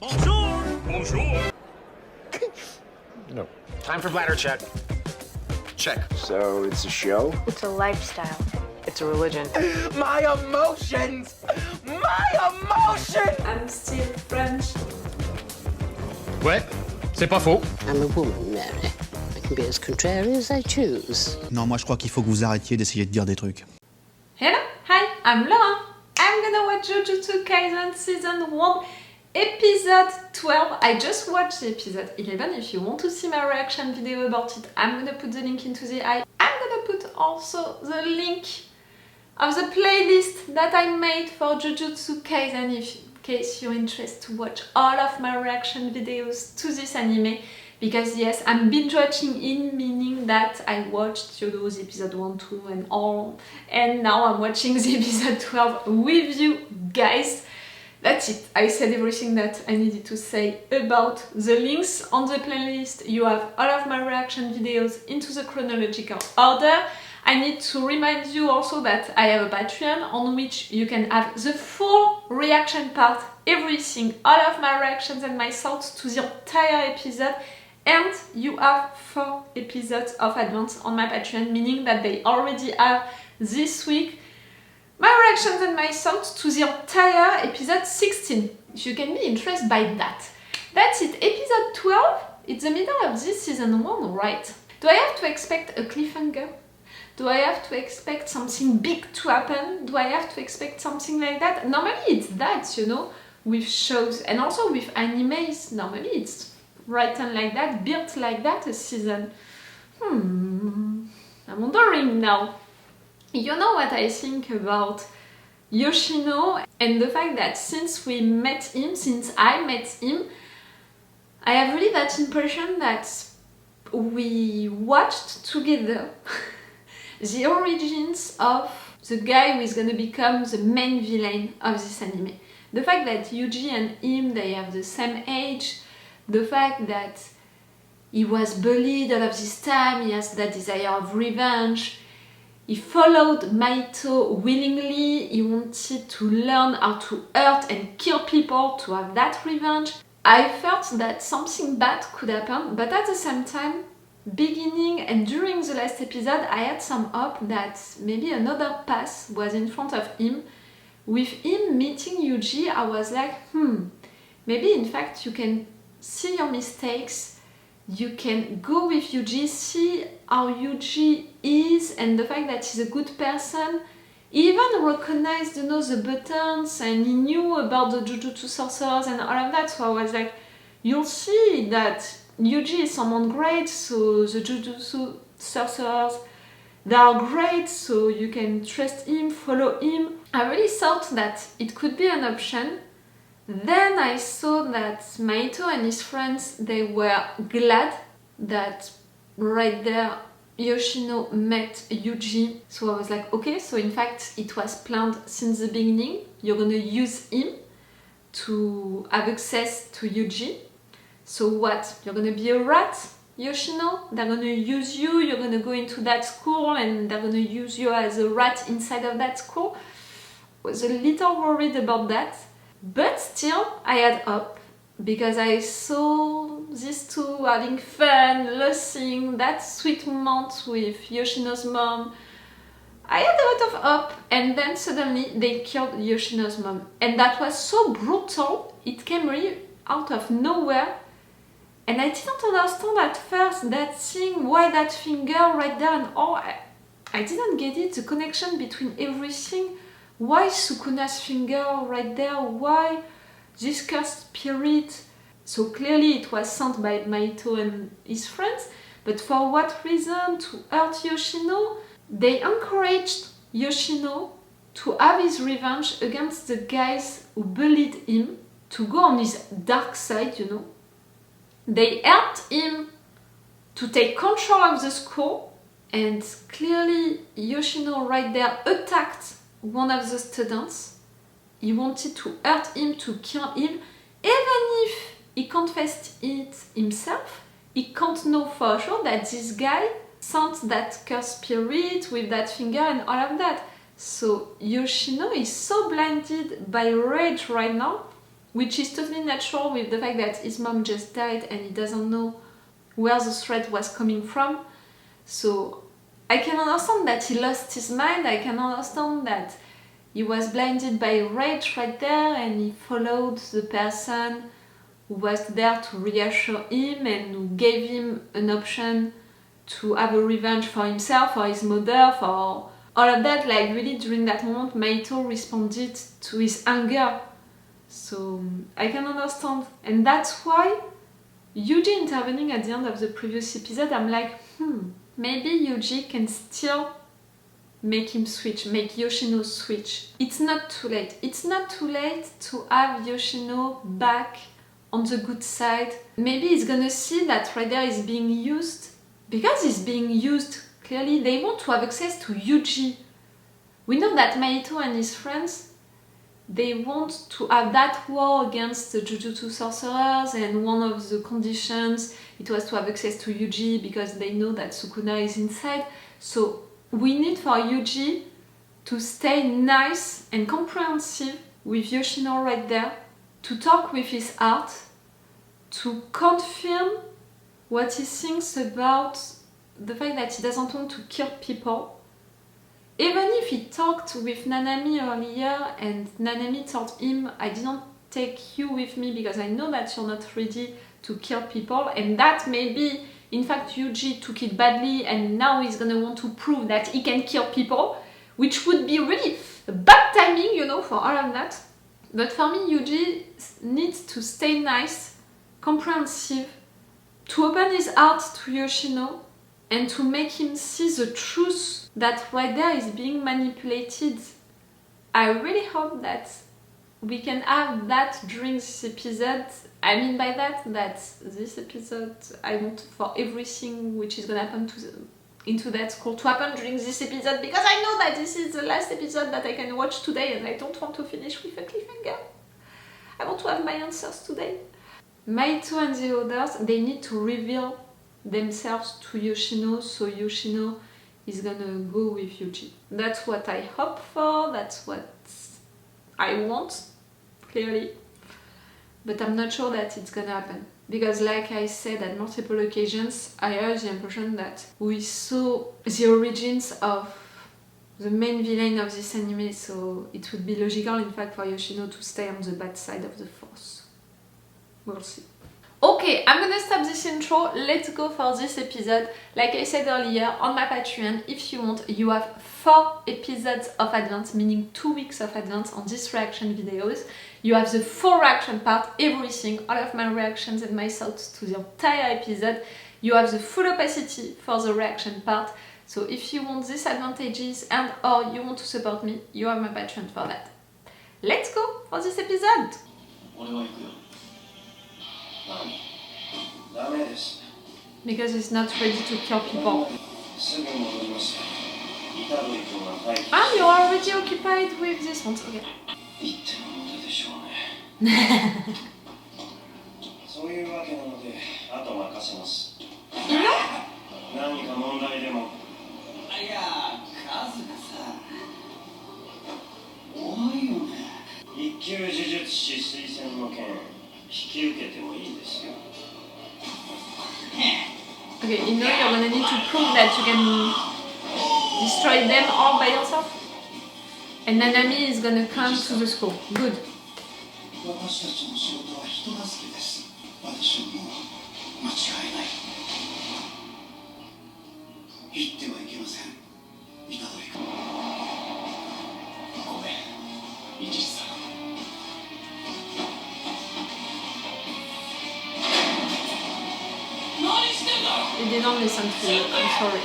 Bonjour! Bonjour! No. Time for bladder check. Check. So it's a show? It's a lifestyle. It's a religion. My emotions! My emotions! I'm still French. Ouais, c'est pas faux. I'm a woman, Mary. I can be as contrary as I choose. Non, moi je crois qu'il faut que vous arrêtiez d'essayer de dire des trucs. Hello, hi, I'm Laura. I'm gonna watch Jujutsu Kaisen Season 1, Episode 12. I just watched the episode 11. If you want to see my reaction video about it, I'm gonna put the link into the eye. I'm gonna put also the link of the playlist that I made for Jujutsu Kaisen in case you're interested to watch all of my reaction videos to this anime. Because yes, I'm binge watching it, meaning that I watched the episode 1, 2 and all, and now I'm watching the episode 12 with you guys. That's it. I said everything that I needed to say about the links on the playlist. You have all of my reaction videos into the chronological order. I need to remind you also that I have a Patreon on which you can have the full reaction part, everything, all of my reactions and my thoughts to the entire episode. And you have 4 episodes of advance on my Patreon, meaning that they already have this week my reactions and my thoughts to the entire episode 16, if you can be interested by that. That's it, episode 12, it's the middle of this season 1, right? Do I have to expect a cliffhanger? Do I have to expect something big to happen? Do I have to expect something like that? Normally it's that, you know, with shows and also with animes, normally it's written like that, built like that, a season. I'm wondering now. You know what I think about Yoshino and the fact that since I met him, I have really that impression that we watched together the origins of the guy who is gonna become the main villain of this anime. The fact that Yuji and him, they have the same age, the fact that he was bullied all of this time, he has that desire of revenge, he followed Mahito willingly, he wanted to learn how to hurt and kill people to have that revenge. I felt that something bad could happen, but at the same time, beginning and during the last episode, I had some hope that maybe another path was in front of him. With him meeting Yuji, I was like, maybe in fact you can see your mistakes, you can go with Yuji, see how Yuji is and the fact that he's a good person. He even recognized, you know, the buttons and he knew about the Jujutsu sorcerers and all of that, so I was like, you'll see that Yuji is someone great, so the Jujutsu sorcerers, they are great, so you can trust him, follow him. I really thought that it could be an option. Then I saw that Mahito and his friends, they were glad that right there Yoshino met Yuji. So I was like, okay, so in fact it was planned since the beginning. You're gonna use him to have access to Yuji. So what? You're gonna be a rat, Yoshino? They're gonna use you, you're gonna go into that school and they're gonna use you as a rat inside of that school. I was a little worried about that. But still, I had hope, because I saw these two having fun, laughing, that sweet moment with Yoshino's mom. I had a lot of hope, and then suddenly they killed Yoshino's mom. And that was so brutal, it came really out of nowhere. And I didn't understand at first that thing, why that finger right there and all. I didn't get it, the connection between everything. Why Sukuna's finger right there? Why this cursed spirit? So clearly it was sent by Mahito and his friends, but for what reason? To hurt Yoshino? They encouraged Yoshino to have his revenge against the guys who bullied him, to go on his dark side, you know. They helped him to take control of the school, and clearly Yoshino right there attacked one of the students. He wanted to hurt him, to kill him. Even if he confessed it himself, he can't know for sure that this guy sent that cursed spirit with that finger and all of that. So Yoshino is so blinded by rage right now which is totally natural with the fact that his mom just died and he doesn't know where the threat was coming from. So I can understand that he lost his mind, I can understand that he was blinded by rage right there and he followed the person who was there to reassure him and who gave him an option to have a revenge for himself, for his mother, for all of that. Like really during that moment Mahito responded to his anger. So I can understand. And that's why Yuji intervening at the end of the previous episode, I'm like, maybe Yuji can still make him switch, make Yoshino switch. It's not too late. It's not too late to have Yoshino back on the good side. Maybe he's gonna see that right there is being used. Because he's being used, clearly they want to have access to Yuji. We know that Mahito and his friends, they want to have that war against the Jujutsu sorcerers, and one of the conditions it was to have access to Yuji because they know that Sukuna is inside. So we need for Yuji to stay nice and comprehensive with Yoshino right there, to talk with his heart, to confirm what he thinks about the fact that he doesn't want to kill people. Even if he talked with Nanami earlier and Nanami told him, I didn't take you with me because I know that you're not ready to kill people, and that maybe in fact Yuji took it badly and now he's gonna want to prove that he can kill people, which would be really bad timing, you know, for all of that. But for me, Yuji needs to stay nice, comprehensive, to open his heart to Yoshino and to make him see the truth that right there is being manipulated. I really hope that we can have that during this episode. I mean by that this episode, I want for everything which is gonna happen into that school to happen during this episode, because I know that this is the last episode that I can watch today and I don't want to finish with a cliffhanger. I want to have my answers today. Mahito and the others, they need to reveal themselves to Yoshino, so Yoshino is gonna go with Yuji. That's what I hope for, that's what I want, clearly. But I'm not sure that it's gonna happen. Because like I said at multiple occasions, I have the impression that we saw the origins of the main villain of this anime, so it would be logical in fact for Yoshino to stay on the bad side of the force. We'll see. Okay, I'm gonna stop this intro, let's go for this episode. Like I said earlier, on my Patreon, if you want, you have 4 episodes of advance, meaning 2 weeks of advance on these reaction videos. You have the full reaction part, everything, all of my reactions and my thoughts to the entire episode. You have the full opacity for the reaction part. So if you want these advantages and or you want to support me, you have my Patreon for that. Let's go for this episode! Because he's not ready to kill people. Ah, you're already occupied with this one, okay. Okay, you know you're gonna need to prove that you can destroy them all by yourself. And Nanami is gonna come to the school. Good. He didn't listen to you, I'm sorry.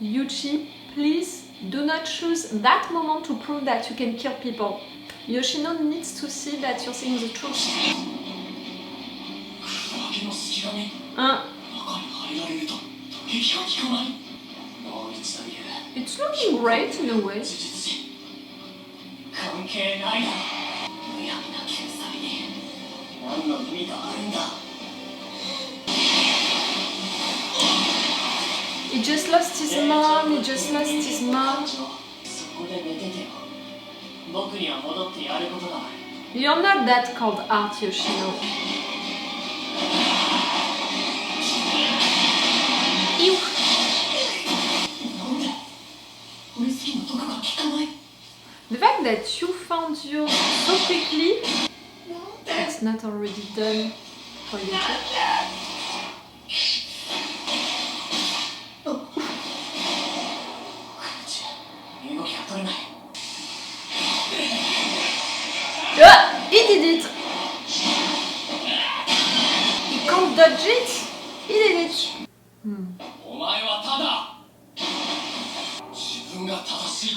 Yuji, please do not choose that moment to prove that you can kill people. Yoshino needs to see that you're saying the truth. It's looking great in a way. He just lost his mom, he just lost his mom. You're not that cold heart, Yoshino. Ew. The fact that you found yours so quickly, it's not already done for you. He did it! He can't dodge it! He did it!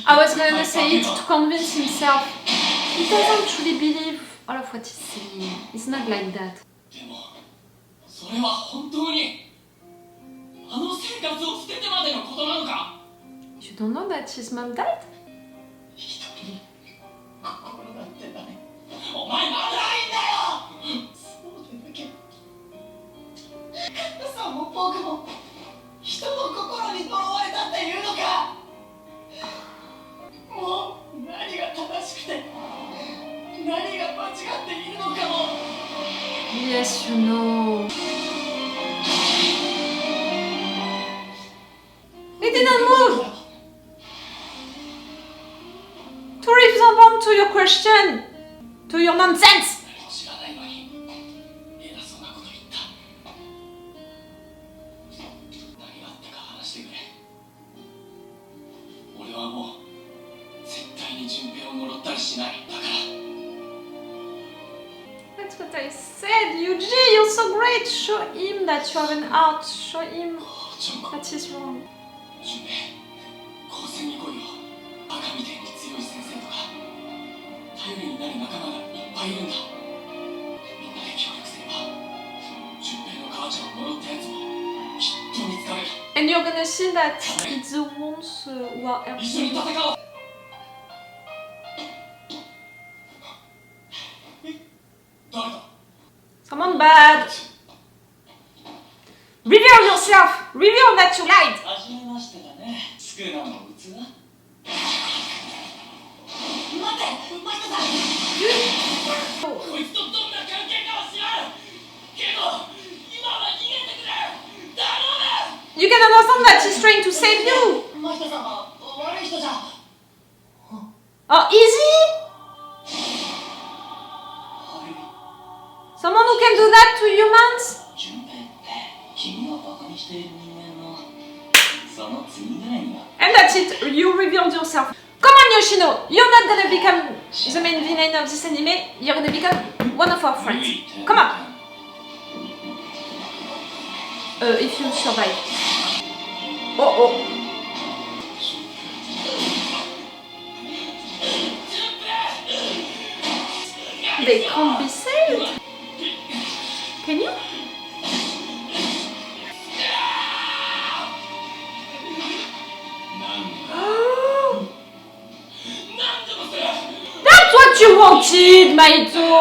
I was gonna say it to convince himself. He doesn't truly believe all of what he's saying. It's not like that. You don't know that his mom died? Yes, you know. He didn't move! To respond to your question, to your nonsense! That's what I said, Yuji, you're so great! Show him that you have an heart, show him that he's wrong. And you're gonna see that it's the ones who are helping. Someone bad! Reveal yourself! Reveal that you lied! You can understand that he's trying to save you! Oh, easy? Someone who can do that to humans? And that's it, you revealed yourself. Come on, Yoshino! You're not gonna become the main villain of this anime, you're gonna become one of our friends. Come on! If you survive. Oh. They can't be saved. Can you? That's what you wanted, Mahito!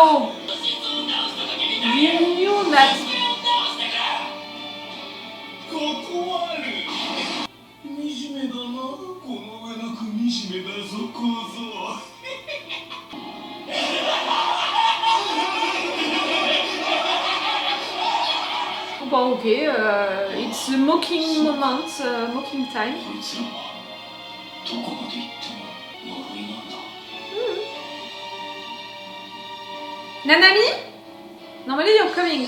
You knew that. Well, okay, it's a mocking moment, mocking time. Nanami? Normally you're coming.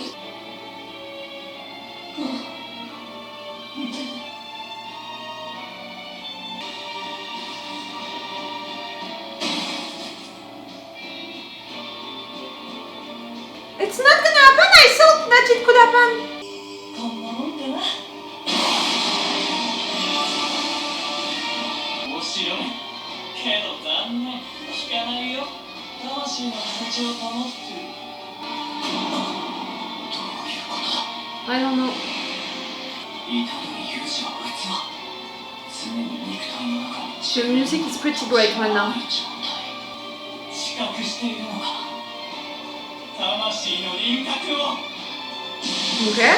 It's not gonna happen, I thought that it could happen. I don't know. The music is pretty great right now. Okay.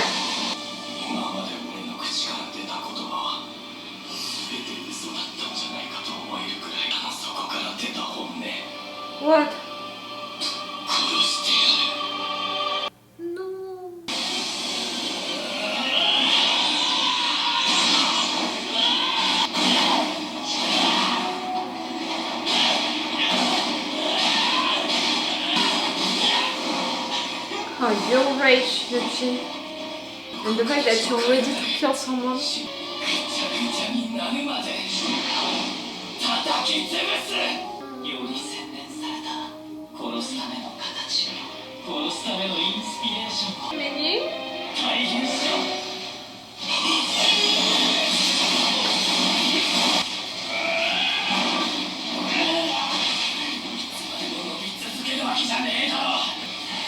What? No. Oh, your rage, Yuji. And the fact that you're ready to kill someone. Meaning?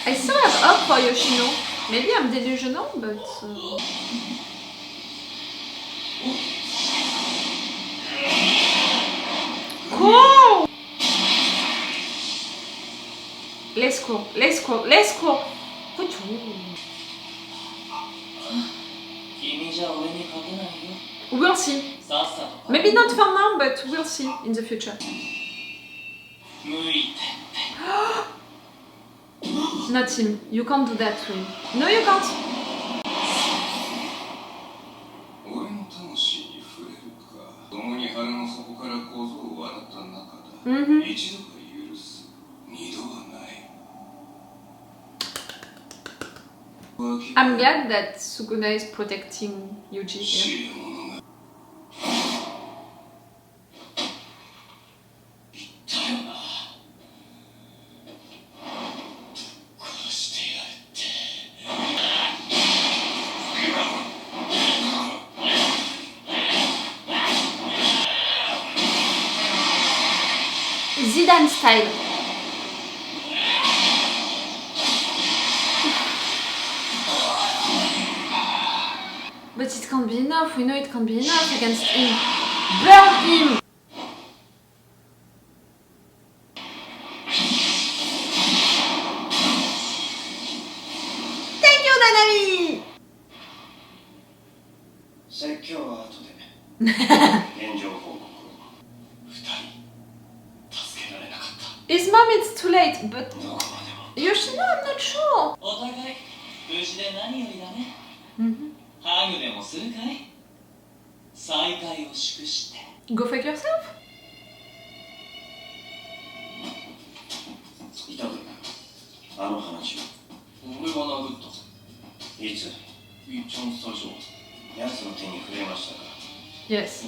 I still have hope for Yoshino. Maybe I'm delusional, but... Cool! Let's go, let's go, let's go! We'll see. Maybe not for now, but we'll see in the future. Not him. You can't do that to him. No, you can't. I'm glad that Sukuna is protecting Yuji here. Zidane style. But it can't be enough, we know it can't be enough against him. Burn him! Thank you, Nanami! His mom, it's too late, but Yoshino, I'm not sure. Go fuck yourself? Yes.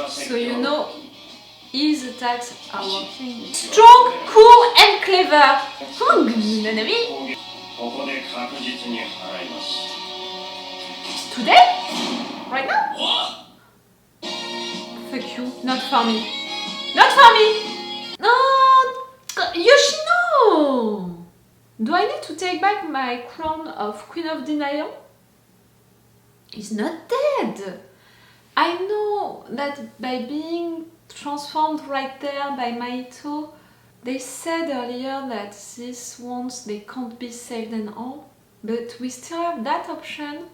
So you know, his attacks are working. Strong, cool, and clever. Come on, Nanami. Today? Right now? Fuck you. Not for me. Not for me! No! Yoshino! Do I need to take back my crown of Queen of Denial? He's not dead! I know that by being transformed right there by Mahito, they said earlier that these ones, they can't be saved and all, but we still have that option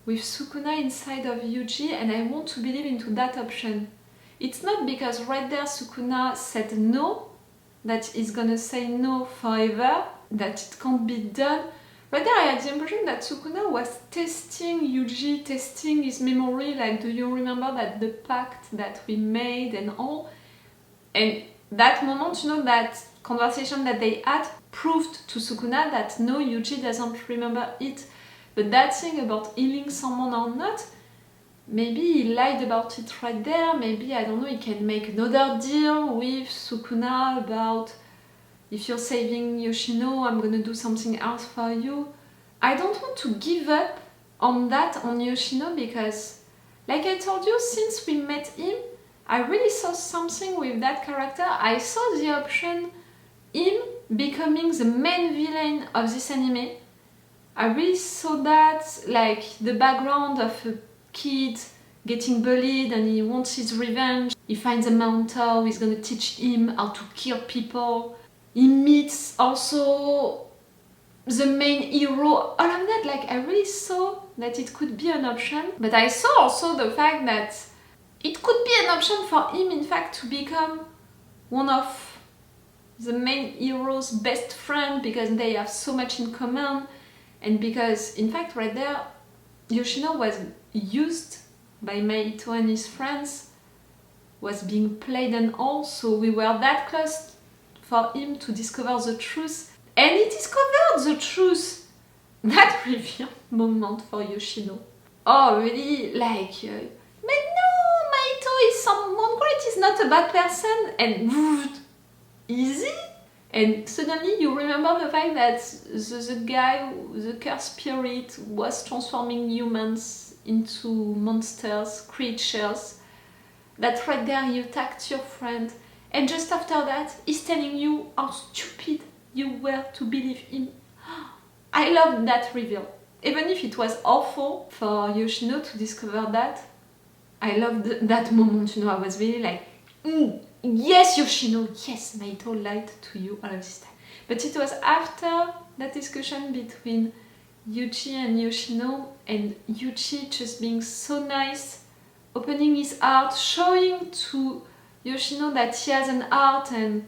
with Sukuna inside of Yuji, and I want to believe into that option. It's not because right there Sukuna said no, that he's gonna say no forever, that it can't be done. Right there I had the impression that Sukuna was testing Yuji, testing his memory, like, do you remember that the pact that we made and all? And that moment, you know, that conversation that they had proved to Sukuna that no, Yuji doesn't remember it. But that thing about healing someone or not, maybe he lied about it right there, maybe, I don't know, he can make another deal with Sukuna about if you're saving Yoshino, I'm gonna do something else for you. I don't want to give up on that, on Yoshino, because, like I told you, since we met him, I really saw something with that character. I saw the option, him becoming the main villain of this anime. I really saw that, like, the background of a kid getting bullied and he wants his revenge. He finds a mentor who is gonna teach him how to kill people. He meets also the main hero, all of that, like, I really saw that it could be an option. But I saw also the fact that it could be an option for him, in fact, to become one of the main hero's best friend because they have so much in common, and because, in fact, right there, Yoshino was used by Mahito and his friends, was being played and all, so we were that close for him to discover the truth, and he discovered the truth. That reveal moment for Yoshino. Oh, really, like, but no, Mahito is someone great, he's not a bad person, and easy. And suddenly you remember the fact that the guy, the cursed spirit, was transforming humans into monsters, creatures. That right there he attacked your friend. And just after that, he's telling you how stupid you were to believe him. I love that reveal. Even if it was awful for Yoshino to discover that, I loved that moment, you know, I was really like, yes, Yoshino, yes, Mahito lied to you all of this time. But it was after that discussion between Yuji and Yoshino, and Yuji just being so nice, opening his heart, showing to Yoshino that he has an heart, and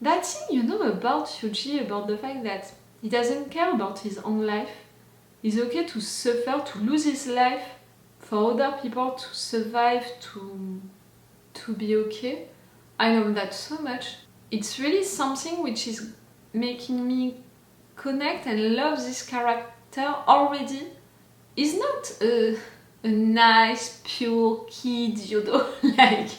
that thing, you know, about Yuji, about the fact that he doesn't care about his own life. He's okay to suffer, to lose his life for other people to survive, to be okay. I love that so much. It's really something which is making me connect and love this character already. He's not a nice, pure kid, you know, like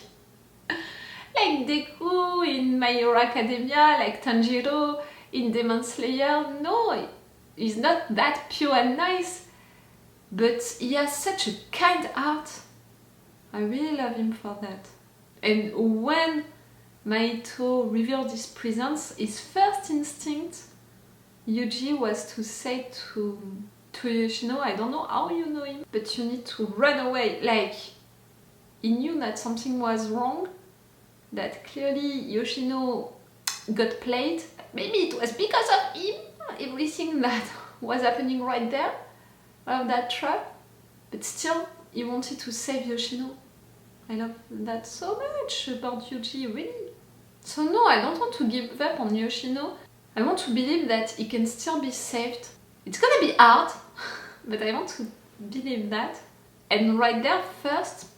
Deku in My Hero Academia, like Tanjiro in Demon Slayer. No, he's not that pure and nice, but he has such a kind heart. I really love him for that. And when Mahito revealed his presence, his first instinct, Yuji, was to say to Yoshino, I don't know how you know him, but you need to run away. Like, he knew that something was wrong, that clearly Yoshino got played. Maybe it was because of him, everything that was happening right there, all of that trap, but still he wanted to save Yoshino. I love that so much about Yuji, really. So no, I don't want to give up on Yoshino. I want to believe that he can still be saved. It's gonna be hard, but I want to believe that. And right there, first,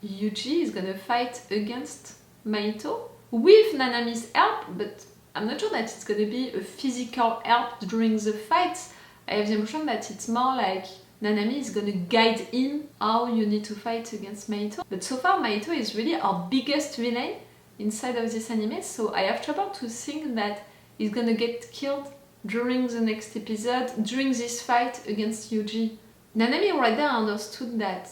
Yuji is gonna fight against Mahito with Nanami's help, but I'm not sure that it's gonna be a physical help during the fights. I have the impression that it's more like Nanami is gonna guide him how you need to fight against Mahito. But so far, Mahito is really our biggest villain inside of this anime, so I have trouble to think that he's gonna get killed during the next episode, during this fight against Yuji. Nanami right there understood that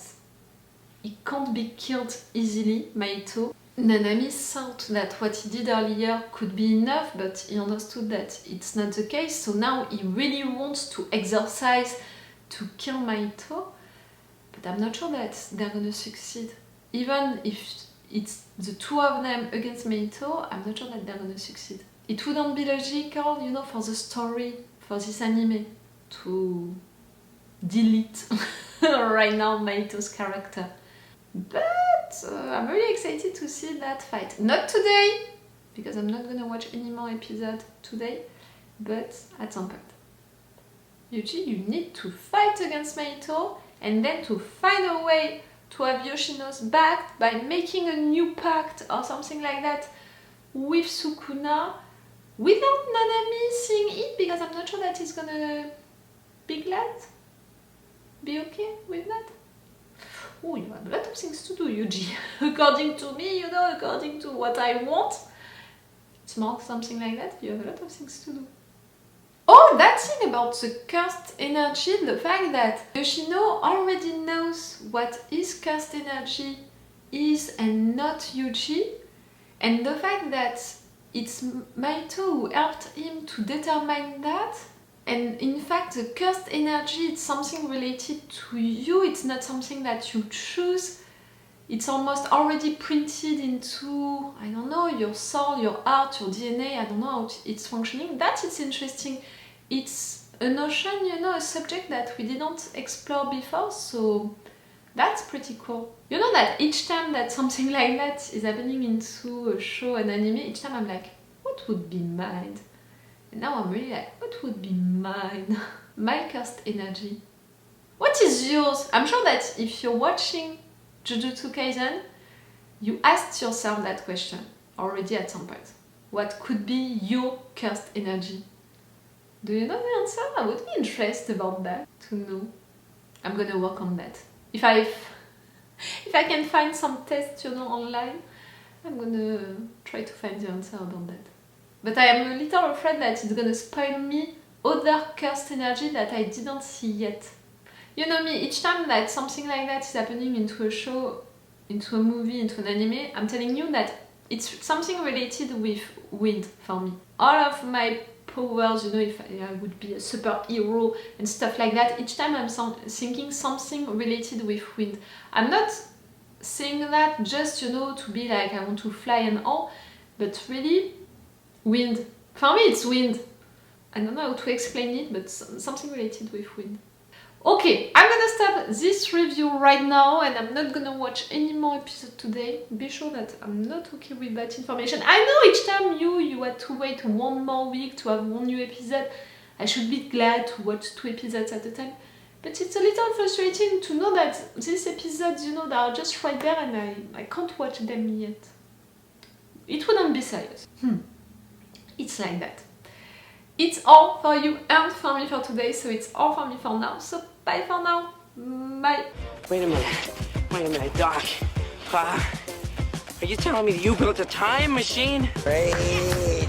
he can't be killed easily, Mahito. Nanami thought that what he did earlier could be enough, but he understood that it's not the case, so now he really wants to exercise to kill Mahito, but I'm not sure that they're gonna succeed. Even if it's the two of them against Mahito, I'm not sure that they're gonna succeed. It wouldn't be logical, you know, for the story, for this anime, to delete right now Mahito's character. But I'm really excited to see that fight. Not today, because I'm not gonna watch any more episodes today, but at some point. Yuji, you need to fight against Mahito, and then to find a way to have Yoshino's back by making a new pact or something like that with Sukuna, without Nanami seeing it, because I'm not sure that he's gonna be glad, be okay with that. Oh, you have a lot of things to do, Yuji. According to me, you know, according to what I want, it's more something like that, you have a lot of things to do. Oh, that thing about the cursed energy, the fact that Yoshino already knows what his cursed energy is and not Yuji, and the fact that it's Mahito who helped him to determine that, and in fact the cursed energy is something related to you, it's not something that you choose, it's almost already printed into, I don't know, your soul, your heart, your DNA, I don't know how it's functioning. That is interesting. It's a notion, you know, a subject that we didn't explore before, so That's pretty cool. You know that each time that something like that is happening into a show, an anime, each time I'm like, what would be mine? And now I'm really like, what would be mine? My cursed energy. What is yours? I'm sure that if you're watching Jujutsu Kaisen, you asked yourself that question already at some point. What could be your cursed energy? Do you know the answer? I would be interested about that, to know. I'm gonna work on that. If I can find some tests, you know, online, I'm gonna try to find the answer about that. But I am a little afraid that it's gonna spoil me other cursed energy that I didn't see yet. You know me, each time that something like that is happening into a show, into a movie, into an anime, I'm telling you that it's something related with wind for me. All of my powers, you know, if I would be a superhero and stuff like that, each time I'm thinking something related with wind. I'm not saying that just, you know, to be like I want to fly and all, but really wind. For me it's wind. I don't know how to explain it, but something related with wind. Okay, I'm gonna stop this review right now and I'm not gonna watch any more episodes today. Be sure that I'm not okay with that information. I know each time you had to wait 1 more week to have 1 new episode. I should be glad to watch 2 episodes at a time. But it's a little frustrating to know that these episodes, you know, they are just right there and I can't watch them yet. It wouldn't be serious. It's like that. It's all for you and for me for today, so it's all for me for now. So bye for now. Bye. Wait a minute, Doc. Are you telling me that you built a time machine? Hey.